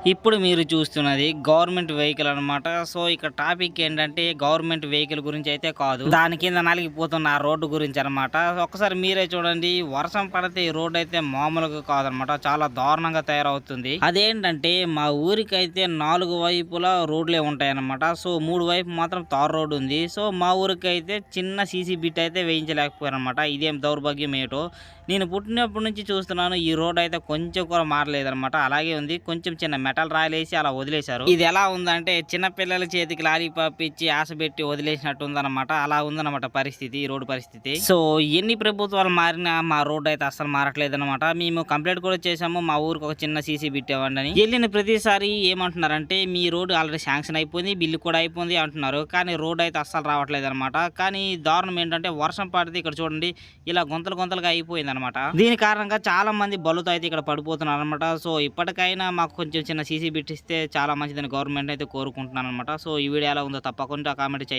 ఇప్పుడు మీరు చూస్తున్నది గవర్నమెంట్ వెహికల్ అనమాట. సో, ఇక్కడ టాపిక్ ఏంటంటే గవర్నమెంట్ వెహికల్ గురించి అయితే కాదు. దాని కింద నలిగిపోతున్న ఆ రోడ్డు గురించి అనమాట. ఒక్కసారి మీరే చూడండి. వర్షం పడితే ఈ రోడ్డు అయితే మామూలుగా కాదనమాట. చాలా దారుణంగా తయారవుతుంది. అదేంటంటే మా ఊరికైతే 4 వైపులా రోడ్లే ఉంటాయన్నమాట. సో, 3 వైపు మాత్రం తార్ రోడ్డు ఉంది. సో, మా ఊరికైతే చిన్న సీసీ బిట్ అయితే వేయించలేకపోయారనమాట. ఇదేం దౌర్భాగ్యం ఏటో. నేను పుట్టినప్పటి నుంచి చూస్తున్నాను. ఈ రోడ్ అయితే కొంచెం కూడా మారలేదనమాట. అలాగే ఉంది. కొంచెం చిన్న మెటల్ రాయలేసి అలా వదిలేశారు. ఇది ఎలా ఉందంటే చిన్న పిల్లల చేతికి లాలీపాప్ ఇచ్చి ఆశ పెట్టి వదిలేసినట్టు ఉందన్నమాట. అలా ఉందన్నమాట పరిస్థితి, ఈ రోడ్డు పరిస్థితి. సో ఎన్ని ప్రభుత్వాలు మారినా మా రోడ్డు అయితే అస్సలు మారట్లేదన్నమాట. మేము కంప్లైంట్ కూడా చేసాము. మా ఊరికి ఒక చిన్న సీసీ పెట్టేవండి అని. వెళ్ళిన ప్రతిసారి ఏమంటున్నారంటే మీ రోడ్డు ఆల్రెడీ శాంక్షన్ అయిపోయింది, బిల్లు కూడా అయిపోయింది అంటున్నారు. కానీ రోడ్డు అయితే అస్సలు రావట్లేదు అనమాట. కానీ దారుణం ఏంటంటే వర్షం పడితే ఇక్కడ చూడండి ఇలా గుంతలు గుంతలుగా అయిపోయింది అనమాట. దీని కారణంగా చాలా మంది బలుతో అయితే ఇక్కడ పడిపోతున్నారు అనమాట. సో ఇప్పటికైనా మాకు కొంచెం చిన్న సీసీ బిట్ ఇస్తే చాలా మంచిదని గవర్నమెంట్ అయితే కోరుకుంటున్నాను అనమాట. సో ఈ వీడియో ఎలా ఉందో తప్పకుండా కామెంట్ చేయండి.